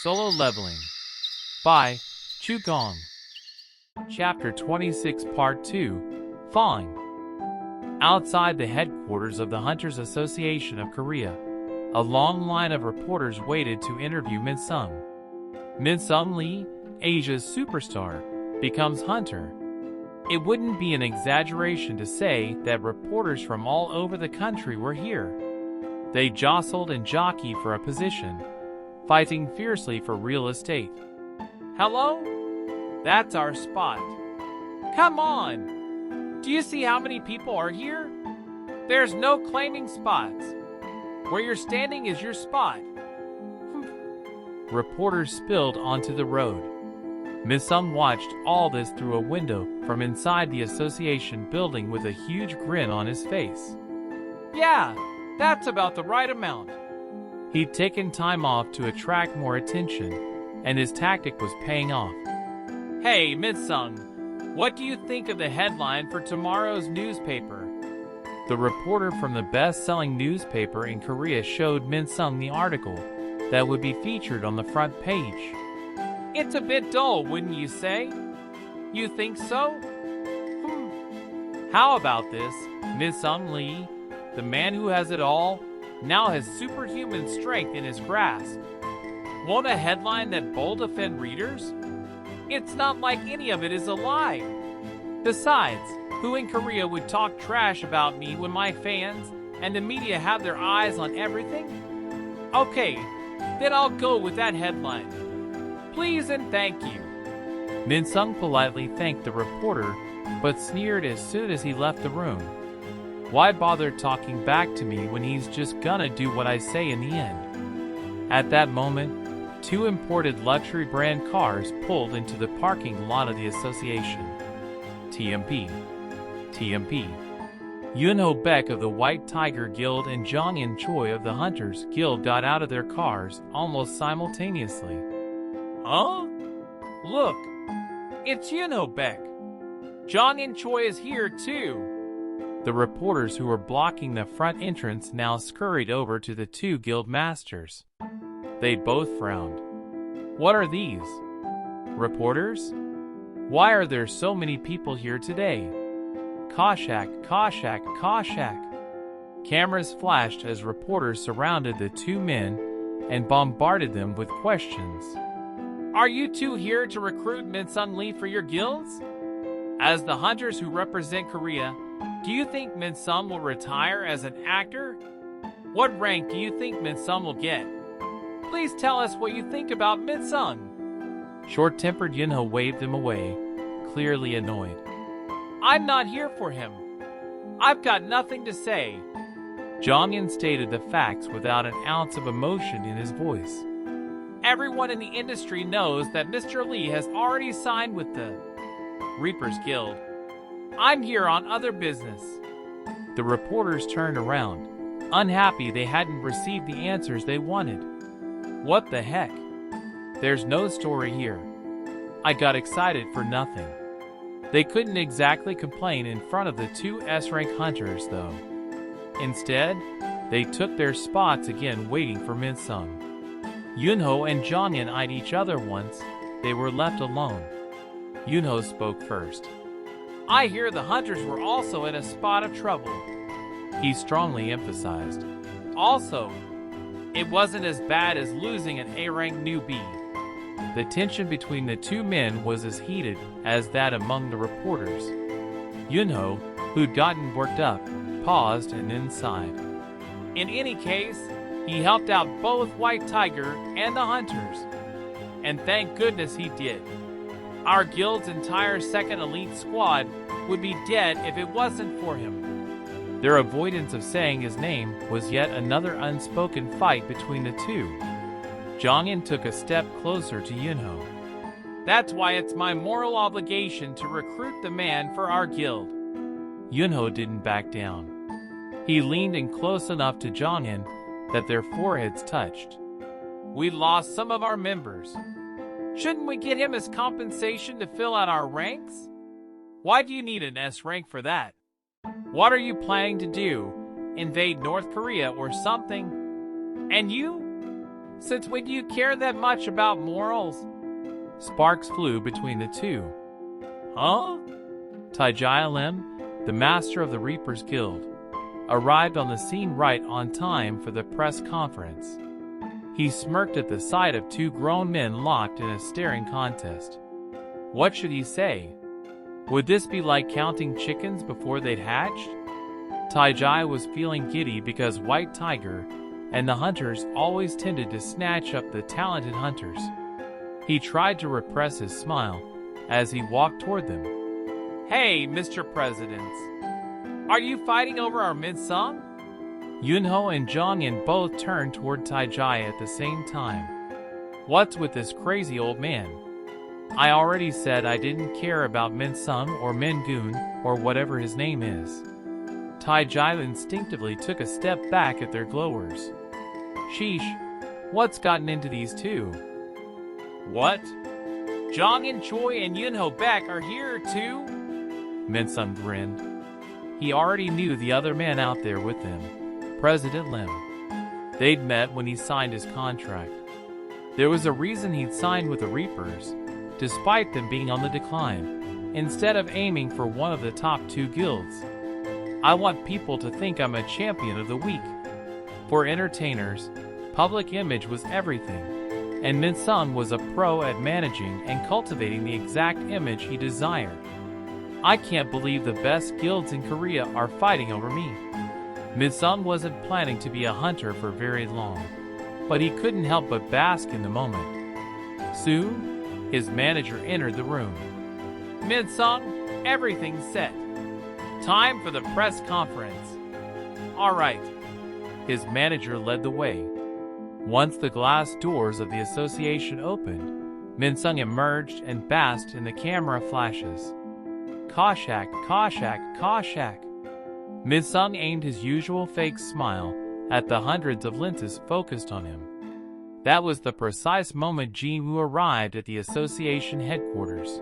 Solo Leveling by Chugong. Chapter 26 Part 2 Fang. Outside the headquarters of the Hunters Association of Korea, a long line of reporters waited to interview Min-sung. Min-sung Lee, Asia's superstar, becomes hunter. It wouldn't be an exaggeration to say that reporters from all over the country were here. They jostled and jockeyed for a position, fighting fiercely for real estate. Hello? That's our spot. Come on! Do you see how many people are here? There's no claiming spots. Where you're standing is your spot. Reporters spilled onto the road. Min-sung watched all this through a window from inside the association building with a huge grin on his face. Yeah, that's about the right amount. He'd taken time off to attract more attention, and his tactic was paying off. Hey, Min-sung, what do you think of the headline for tomorrow's newspaper? The reporter from the best-selling newspaper in Korea showed Min-sung the article that would be featured on the front page. It's a bit dull, wouldn't you say? You think so? How about this? Min-sung Lee, the man who has it all, now has superhuman strength in his grasp. Won't a headline that bold offend readers? It's not like any of it is a lie. Besides, who in Korea would talk trash about me when my fans and the media have their eyes on everything? Okay, then I'll go with that headline. Please and thank you. Min-sung politely thanked the reporter, but sneered as soon as he left the room. Why bother talking back to me when he's just gonna do what I say in the end? At that moment, two imported luxury brand cars pulled into the parking lot of the association. TMP. Yoon-ho Baek of the White Tiger Guild and Jong-in Choi of the Hunters Guild got out of their cars almost simultaneously. Huh? Look, it's Yoon-ho Baek. Jong-in Choi is here too. The reporters who were blocking the front entrance now scurried over to the two guild masters. They both frowned. What are these? Reporters? Why are there so many people here today? Koshak. Cameras flashed as reporters surrounded the two men and bombarded them with questions. Are you two here to recruit Min-sung Lee for your guilds? As the hunters who represent Korea, do you think Min-sung will retire as an actor? What rank do you think Min-sung will get? Please tell us what you think about Min-sung. Short-tempered Yoon-ho waved them away, clearly annoyed. I'm not here for him. I've got nothing to say. Jong-in stated the facts without an ounce of emotion in his voice. Everyone in the industry knows that Mr. Lee has already signed with the Reapers Guild. I'm here on other business. The reporters turned around, unhappy they hadn't received the answers they wanted. What the heck? There's no story here. I got excited for nothing. They couldn't exactly complain in front of the two S-rank hunters, though. Instead, they took their spots again waiting for Min-sung. Yoon-ho and Jong-in eyed each other once. They were left alone. Yoon-ho spoke first. I hear the hunters were also in a spot of trouble. He strongly emphasized. Also, it wasn't as bad as losing an A-rank newbie. The tension between the two men was as heated as that among the reporters. Yoon-ho, who'd gotten worked up, paused and then sighed. In any case, he helped out both White Tiger and the Hunters. And thank goodness he did. Our guild's entire second elite squad would be dead if it wasn't for him. Their avoidance of saying his name was yet another unspoken fight between the two. Jong-in took a step closer to Yoon-ho. That's why it's my moral obligation to recruit the man for our guild. Yoon-ho didn't back down. He leaned in close enough to Jong-in that their foreheads touched. We lost some of our members. Shouldn't we get him as compensation to fill out our ranks? Why do you need an S rank for that? What are you planning to do? Invade North Korea or something? And you? Since when do you care that much about morals? Sparks flew between the two. Huh? Taijia Lim, the master of the Reapers Guild, arrived on the scene right on time for the press conference. He smirked at the sight of two grown men locked in a staring contest. What should he say? Would this be like counting chickens before they'd hatched? Taijia was feeling giddy because White Tiger and the hunters always tended to snatch up the talented hunters. He tried to repress his smile as he walked toward them. Hey, Mr. Presidents. Are you fighting over our Midsong? Yunho and Zhongyan both turned toward Taijia at the same time. What's with this crazy old man? I already said I didn't care about Minsung or Mingun or whatever his name is. Taijia instinctively took a step back at their glowers. Sheesh, what's gotten into these two? What? Zhongyan Choi and Yunho Beck are here too? Minsung grinned. He already knew the other man out there with them, President Lim. They'd met when he signed his contract. There was a reason he'd signed with the Reapers, despite them being on the decline, instead of aiming for one of the top two guilds. I want people to think I'm a champion of the weak. For entertainers, public image was everything, and Minsung was a pro at managing and cultivating the exact image he desired. I can't believe the best guilds in Korea are fighting over me. Minsung wasn't planning to be a hunter for very long, but he couldn't help but bask in the moment. Soon, his manager entered the room. Minsung, everything's set. Time for the press conference. All right. His manager led the way. Once the glass doors of the association opened, Minsung emerged and basked in the camera flashes. Koshak, Koshak, Koshak. Minsung aimed his usual fake smile at the hundreds of lenses focused on him. That was the precise moment Jinwoo arrived at the association headquarters.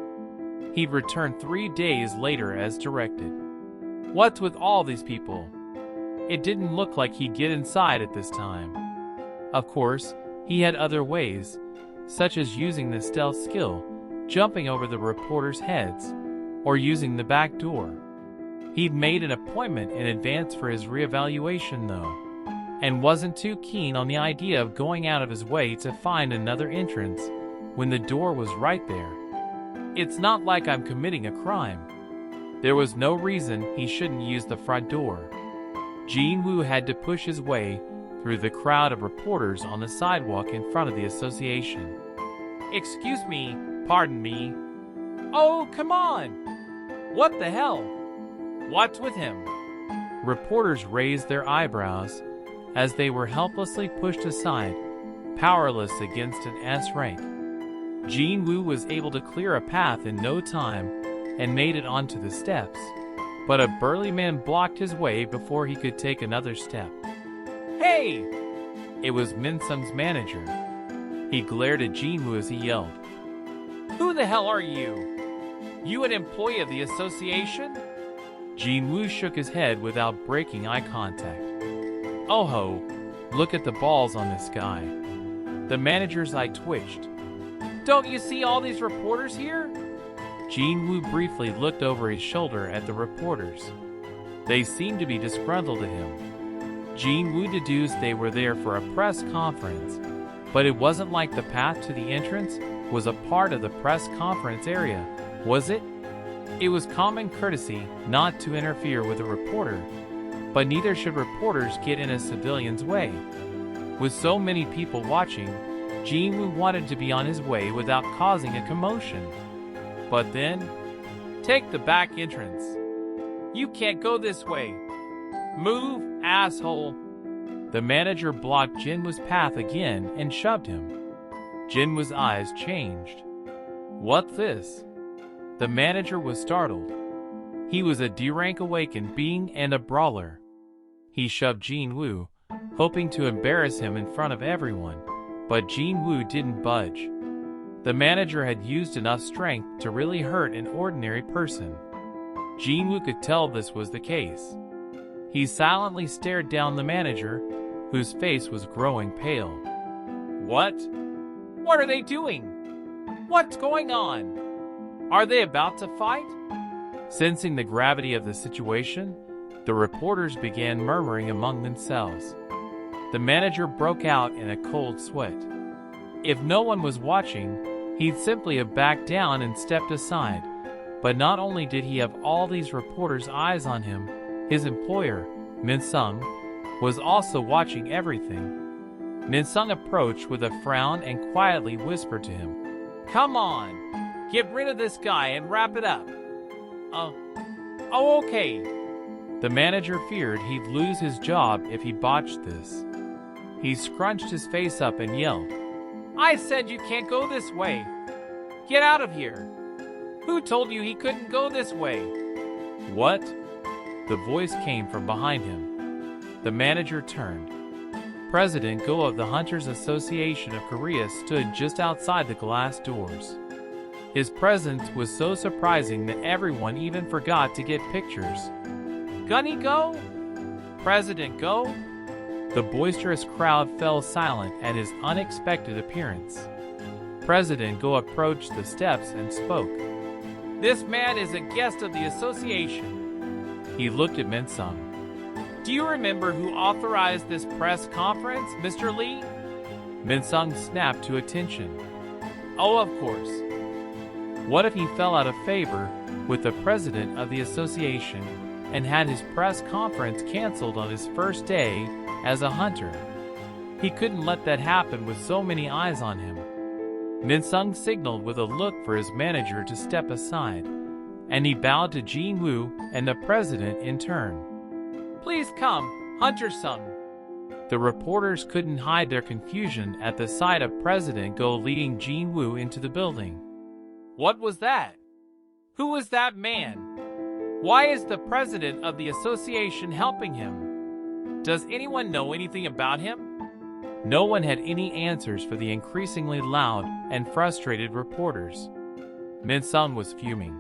He'd returned 3 days later as directed. What's with all these people? It didn't look like he'd get inside at this time. Of course, he had other ways, such as using the stealth skill, jumping over the reporters' heads, or using the back door. He'd made an appointment in advance for his reevaluation though, and wasn't too keen on the idea of going out of his way to find another entrance when the door was right there. It's not like I'm committing a crime. There was no reason he shouldn't use the front door. Jinwoo had to push his way through the crowd of reporters on the sidewalk in front of the association. Excuse me, pardon me. Oh, come on! What the hell? What's with him? Reporters raised their eyebrows as they were helplessly pushed aside, powerless against an S rank. Jinwoo was able to clear a path in no time and made it onto the steps, but a burly man blocked his way before he could take another step. Hey! It was Minsung's manager. He glared at Jinwoo as he yelled, Who the hell are you? You an employee of the association? Jinwoo shook his head without breaking eye contact. Oh ho, look at the balls on this guy. The manager's eye twitched. Don't you see all these reporters here? Jinwoo briefly looked over his shoulder at the reporters. They seemed to be disgruntled at him. Jinwoo deduced they were there for a press conference, but it wasn't like the path to the entrance was a part of the press conference area, was it? It was common courtesy not to interfere with a reporter, but neither should reporters get in a civilian's way. With so many people watching, Jinwoo wanted to be on his way without causing a commotion. But then, take the back entrance. You can't go this way. Move, asshole. The manager blocked Jinwoo's path again and shoved him. Jinwoo's eyes changed. What's this? The manager was startled. He was a D-rank awakened being and a brawler. He shoved Jinwoo, hoping to embarrass him in front of everyone, but Jinwoo didn't budge. The manager had used enough strength to really hurt an ordinary person. Jinwoo could tell this was the case. He silently stared down the manager, whose face was growing pale. What? What are they doing? What's going on? Are they about to fight? Sensing the gravity of the situation, the reporters began murmuring among themselves. The manager broke out in a cold sweat. If no one was watching, he'd simply have backed down and stepped aside. But not only did he have all these reporters' eyes on him, his employer, Min-sung, was also watching everything. Min-sung approached with a frown and quietly whispered to him, "Come on, get rid of this guy and wrap it up." Okay. The manager feared he'd lose his job if he botched this. He scrunched his face up and yelled, "I said you can't go this way. Get out of here. Who told you he couldn't go this way?" "What?" The voice came from behind him. The manager turned. President Go of the Hunters Association of Korea stood just outside the glass doors. His presence was so surprising that everyone even forgot to get pictures. "Gunny Go? President Go?" The boisterous crowd fell silent at his unexpected appearance. President Go approached the steps and spoke. "This man is a guest of the association." He looked at Min-sung. "Do you remember who authorized this press conference, Mr. Lee?" Min-sung snapped to attention. "Oh, of course." What if he fell out of favor with the president of the association and had his press conference canceled on his first day as a hunter? He couldn't let that happen with so many eyes on him. Min-sung signaled with a look for his manager to step aside, and he bowed to Jin-woo and the president in turn. "Please come, Hunter-sung." The reporters couldn't hide their confusion at the sight of President Go leading Jin-woo into the building. What was that? Who was that man? Why is the president of the association helping him? Does anyone know anything about him? No one had any answers for the increasingly loud and frustrated reporters. Min-sung was fuming.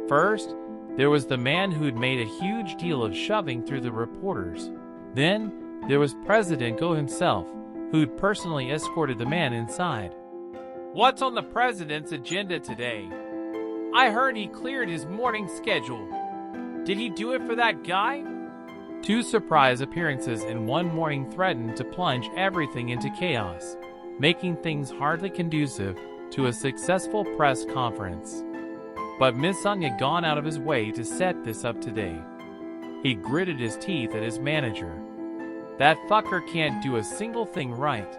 First, there was the man who'd made a huge deal of shoving through the reporters. Then, there was President Go himself, who'd personally escorted the man inside. "What's on the president's agenda today? I heard he cleared his morning schedule. Did he do it for that guy?" Two surprise appearances in one morning threatened to plunge everything into chaos, making things hardly conducive to a successful press conference. But Min-sung had gone out of his way to set this up today. He gritted his teeth at his manager. "That fucker can't do a single thing right."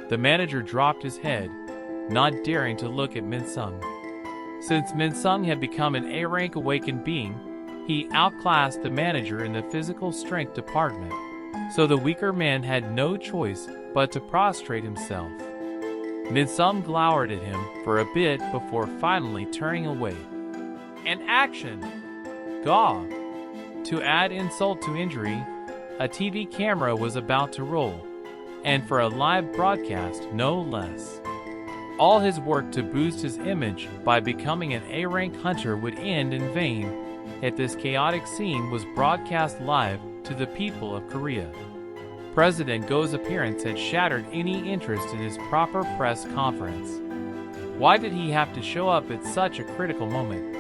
The manager dropped his head, not daring to look at Min-sung. Since Min-sung had become an A-rank awakened being, he outclassed the manager in the physical strength department, so the weaker man had no choice but to prostrate himself. Min-sung glowered at him for a bit before finally turning away. And action! Gaw! To add insult to injury, a TV camera was about to roll, and for a live broadcast no less. All his work to boost his image by becoming an A-rank hunter would end in vain if this chaotic scene was broadcast live to the people of Korea. President Go's appearance had shattered any interest in his proper press conference. Why did he have to show up at such a critical moment?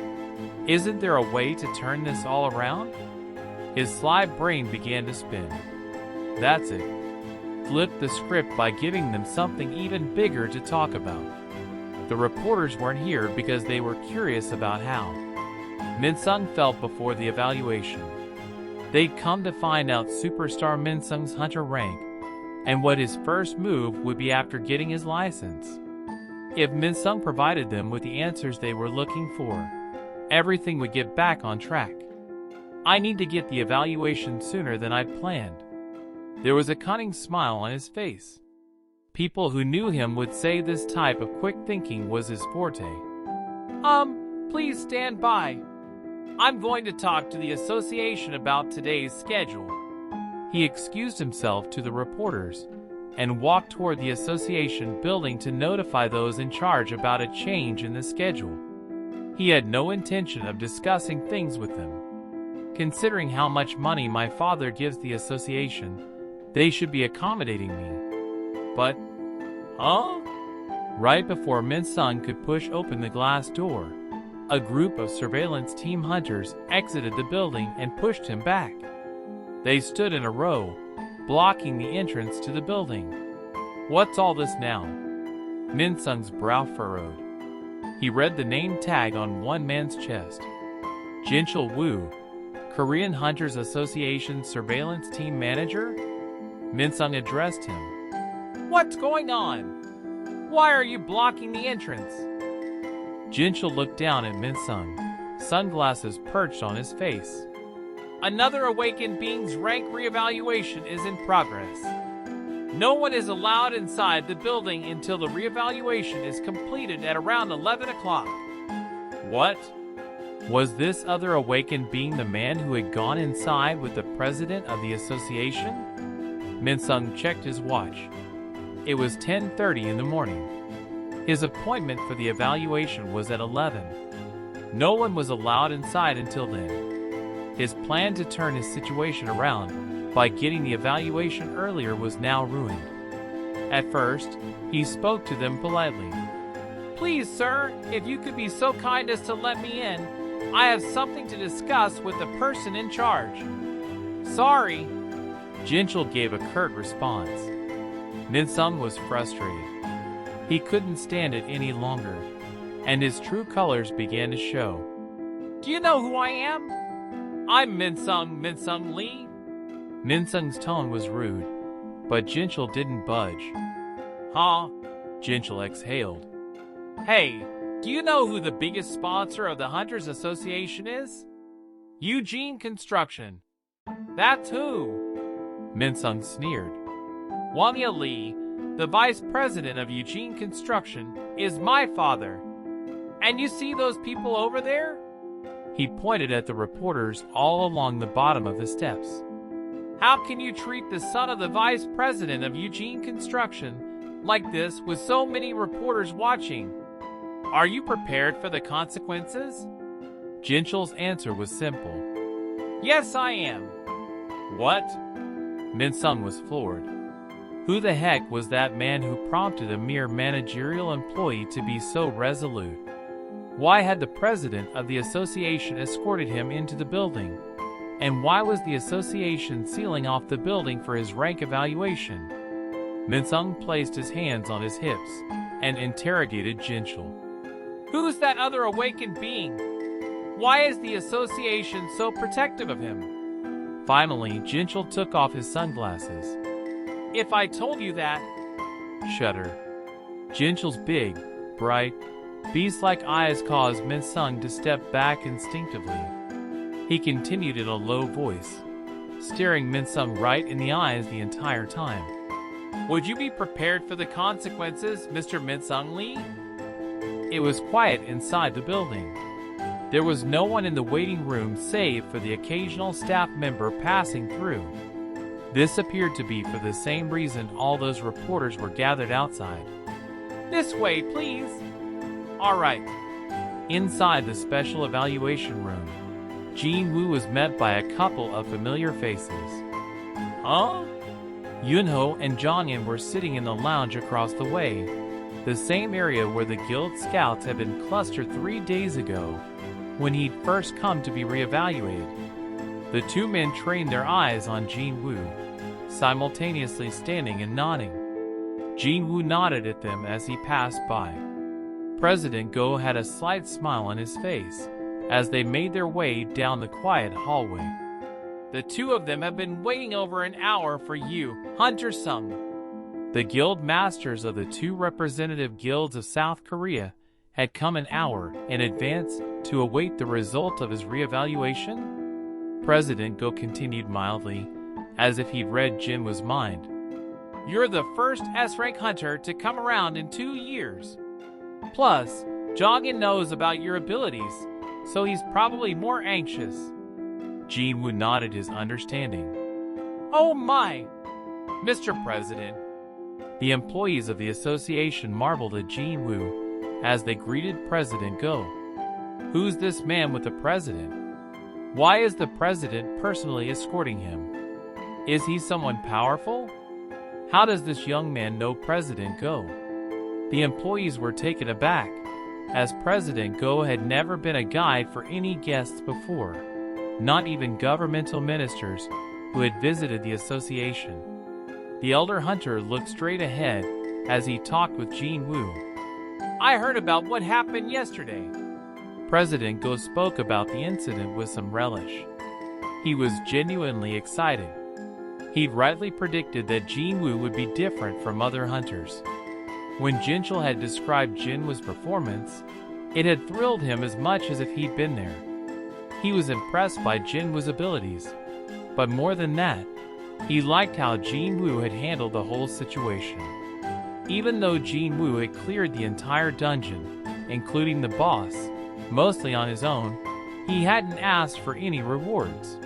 Isn't there a way to turn this all around? His sly brain began to spin. That's it. Flip the script by giving them something even bigger to talk about. The reporters weren't here because they were curious about how Min-sung felt before the evaluation. They'd come to find out superstar Min-sung's hunter rank and what his first move would be after getting his license. If Min-sung provided them with the answers they were looking for, everything would get back on track. "I need to get the evaluation sooner than I'd planned." There was a cunning smile on his face. People who knew him would say this type of quick thinking was his forte. Please stand by. I'm going to talk to the association about today's schedule." He excused himself to the reporters and walked toward the association building to notify those in charge about a change in the schedule. He had no intention of discussing things with them. Considering how much money my father gives the association, they should be accommodating me. But Huh? Right before Min-sung could push open the glass door, a group of surveillance team hunters exited the building and pushed him back. They stood in a row, blocking the entrance to the building. What's all this now? Min-sung's brow furrowed. He read the name tag on one man's chest. Jinchul Woo, Korean Hunters Association Surveillance Team Manager? Min-sung addressed him. What's going on? Why are you blocking the entrance? Jinchul looked down at Min-sung, sunglasses perched on his face. Another awakened being's rank reevaluation is in progress. No one is allowed inside the building until the reevaluation is completed at around 11 o'clock. What? Was this other awakened being the man who had gone inside with the president of the association? Min-sung checked his watch. It was 10:30 in the morning. His appointment for the evaluation was at 11. No one was allowed inside until then. His plan to turn his situation around by getting the evaluation earlier was now ruined. At first, he spoke to them politely. Please, sir, if you could be so kind as to let me in, I have something to discuss with the person in charge. Sorry. Jinchul gave a curt response. Min-sung was frustrated. He couldn't stand it any longer, and his true colors began to show. Do you know who I am? I'm Min-sung Lee. Min-sung's tone was rude, but Jinchul didn't budge. Huh? Jinchul exhaled. Hey, do you know who the biggest sponsor of the Hunters Association is? Eugene Construction. That's who. Min-sung sneered. Wanya Lee, the vice president of Eugene Construction, is my father. And you see those people over there? He pointed at the reporters all along the bottom of the steps. How can you treat the son of the vice president of Eugene Construction like this with so many reporters watching? Are you prepared for the consequences? Jinchul's answer was simple. Yes, I am. What? Min-sung was floored. Who the heck was that man who prompted a mere managerial employee to be so resolute? Why had the president of the association escorted him into the building? And why was the association sealing off the building for his rank evaluation? Min-sung placed his hands on his hips and interrogated Jinchul. Who's that other awakened being? Why is the association so protective of him? Finally, Jinchul took off his sunglasses. If I told you that... Shudder. Jinchul's big, bright, beast-like eyes caused Min-sung to step back instinctively. He continued in a low voice, staring Min-sung right in the eyes the entire time. Would you be prepared for the consequences, Mr. Min-sung Lee? It was quiet inside the building. There was no one in the waiting room save for the occasional staff member passing through. This appeared to be for the same reason all those reporters were gathered outside. This way, please. All right. Inside the special evaluation room, Jin-woo was met by a couple of familiar faces. Huh? Yunho and Jongin were sitting in the lounge across the way, the same area where the guild scouts had been clustered 3 days ago, when he'd first come to be reevaluated. The two men trained their eyes on Jin-woo, simultaneously standing and nodding. Jin-woo nodded at them as he passed by. President Go had a slight smile on his face as they made their way down the quiet hallway. The two of them have been waiting over an hour for you, Hunter Sung. The guild masters of the two representative guilds of South Korea had come an hour in advance to await the result of his reevaluation. President Go continued mildly, as if he'd read Jinwoo's mind. You're the first S-rank hunter to come around in 2 years. Plus, Jongin knows about your abilities, so he's probably more anxious. Jinwoo nodded his understanding. Oh my! Mr. President. The employees of the association marveled at Jinwoo as they greeted President Go. Who's this man with the president? Why is the president personally escorting him? Is he someone powerful? How does this young man know President Go? The employees were taken aback, as President Go had never been a guide for any guests before, not even governmental ministers who had visited the association. The elder hunter looked straight ahead as he talked with Jin Woo. I heard about what happened yesterday. President Go spoke about the incident with some relish. He was genuinely excited. He'd rightly predicted that Jin Woo would be different from other hunters. When Jinchul had described Jin Woo's performance, it had thrilled him as much as if he'd been there. He was impressed by Jin Woo's abilities, but more than that, he liked how Jin Woo had handled the whole situation. Even though Jin Woo had cleared the entire dungeon, including the boss, mostly on his own, he hadn't asked for any rewards.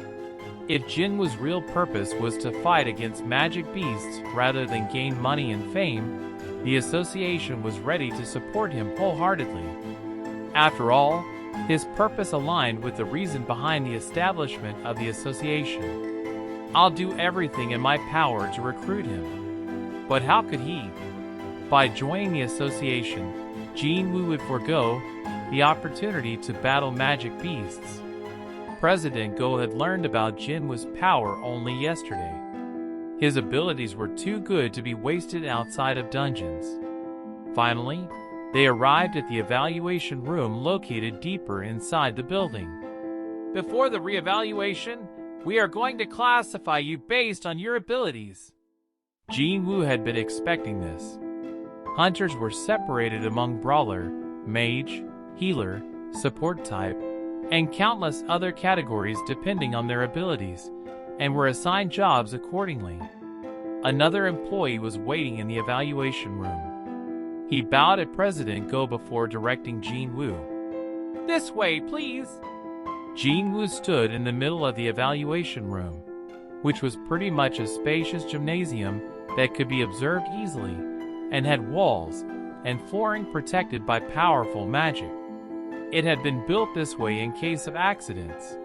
If Jin Woo's real purpose was to fight against magic beasts rather than gain money and fame, the association was ready to support him wholeheartedly. After all, his purpose aligned with the reason behind the establishment of the association. I'll do everything in my power to recruit him. But how could he? By joining the association, Jin Woo would forego the opportunity to battle magic beasts. President Go had learned about Jin Woo's power only yesterday. His abilities were too good to be wasted outside of dungeons. Finally, they arrived at the evaluation room located deeper inside the building. Before the reevaluation, we are going to classify you based on your abilities. Jin Woo had been expecting this. Hunters were separated among brawler, mage, healer, support type, and countless other categories depending on their abilities, and were assigned jobs accordingly. Another employee was waiting in the evaluation room. He bowed at President Go before directing Jin Woo. This way, please. Jin Woo stood in the middle of the evaluation room, which was pretty much a spacious gymnasium that could be observed easily, and had walls and flooring protected by powerful magic. It had been built this way in case of accidents.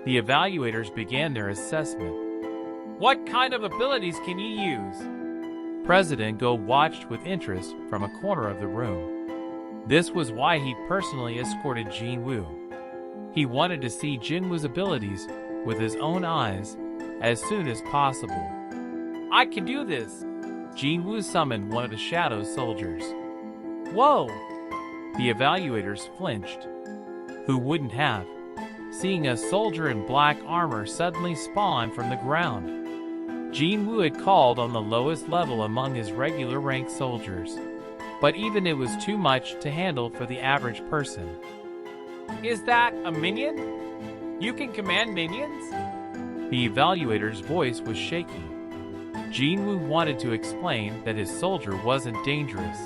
The evaluators began their assessment. What kind of abilities can you use? President Go watched with interest from a corner of the room. This was why he personally escorted Jin Woo. He wanted to see Jin Woo's abilities with his own eyes as soon as possible. I can do this. Jin Woo summoned one of the shadow soldiers. Whoa! The evaluators flinched. Who wouldn't have? Seeing a soldier in black armor suddenly spawn from the ground. Jin Woo had called on the lowest level among his regular rank soldiers, but even it was too much to handle for the average person. Is that a minion? You can command minions? The evaluator's voice was shaky. Jin Woo wanted to explain that his soldier wasn't dangerous.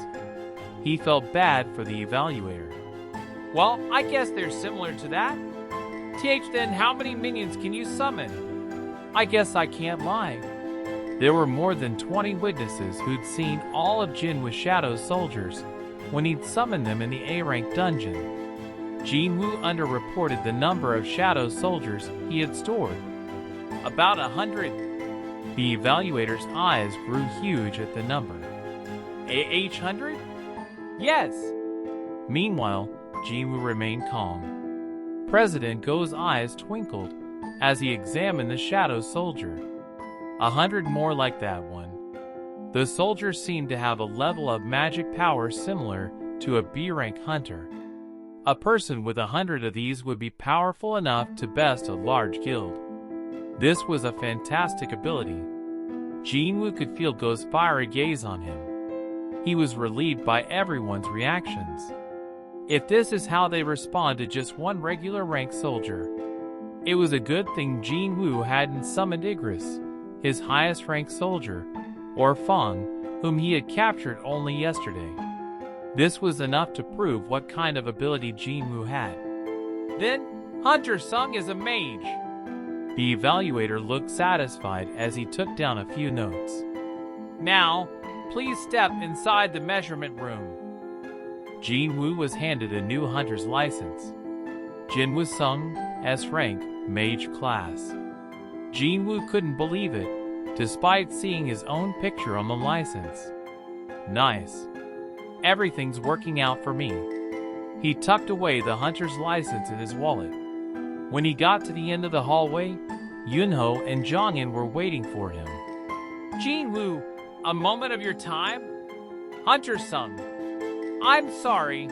He felt bad for the evaluator. Well, I guess they're similar to that. TH, then how many minions can you summon? I guess I can't lie. There were more than 20 witnesses who'd seen all of Jin Woo's shadow soldiers when he'd summoned them in the A-rank dungeon. Jin Woo underreported the number of shadow soldiers he had stored. About 100. The evaluator's eyes grew huge at the number. 800? Yes. Meanwhile, Jin Woo remained calm. President Go's eyes twinkled as he examined the shadow soldier. 100 more like that one. The soldier seemed to have a level of magic power similar to a B-rank hunter. A person with 100 of these would be powerful enough to best a large guild. This was a fantastic ability. Jin Woo could feel Go's fiery gaze on him. He was relieved by everyone's reactions. If this is how they respond to just one regular rank soldier, it was a good thing Jin Woo hadn't summoned Igris, his highest ranked soldier, or Fang, whom he had captured only yesterday. This was enough to prove what kind of ability Jin Woo had. Then, Hunter Sung is a mage. The evaluator looked satisfied as he took down a few notes. Now, please step inside the measurement room. Jin Woo was handed a new hunter's license. Jin Woo Sung, S-rank, mage class. Jin Woo couldn't believe it, despite seeing his own picture on the license. Nice. Everything's working out for me. He tucked away the hunter's license in his wallet. When he got to the end of the hallway, Yunho and Jongin were waiting for him. Jinwoo, a moment of your time? Hunter-sung, I'm sorry.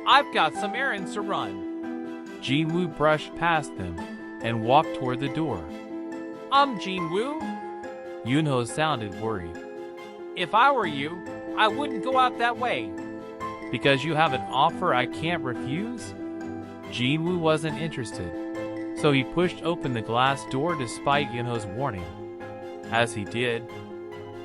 I've got some errands to run. Jinwoo brushed past them and walked toward the door. Jinwoo? Yunho sounded worried. If I were you, I wouldn't go out that way. Because you have an offer I can't refuse? Jinwoo wasn't interested, so he pushed open the glass door despite Yunho's warning. As he did,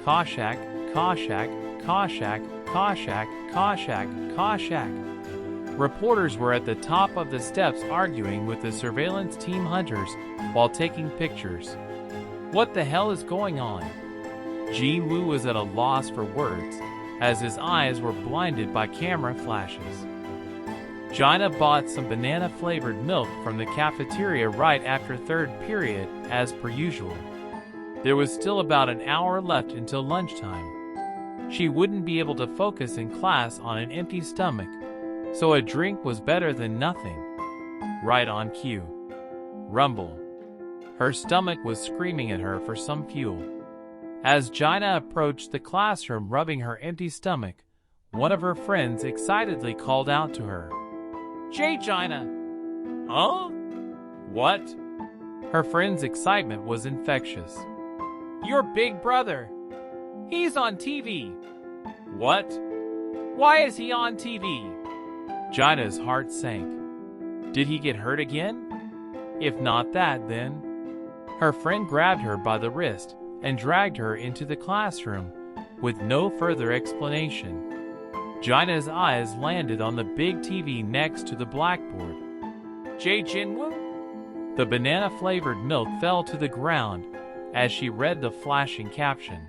Koshak, Koshak, Koshak, Koshak, Koshak, Koshak. Reporters were at the top of the steps arguing with the surveillance team hunters while taking pictures. What the hell is going on? Jinwoo was at a loss for words, as his eyes were blinded by camera flashes. Jaina bought some banana-flavored milk from the cafeteria right after third period, as per usual. There was still about an hour left until lunchtime. She wouldn't be able to focus in class on an empty stomach, so a drink was better than nothing. Right on cue. Rumble. Her stomach was screaming at her for some fuel. As Jaina approached the classroom rubbing her empty stomach, one of her friends excitedly called out to her. Jay Jaina! Huh? What? Her friend's excitement was infectious. Your big brother! He's on TV! What? Why is he on TV? Jaina's heart sank. Did he get hurt again? If not that, then... Her friend grabbed her by the wrist and dragged her into the classroom with no further explanation. Jaina's eyes landed on the big TV next to the blackboard. Jay Jinwoo? The banana-flavored milk fell to the ground as she read the flashing caption.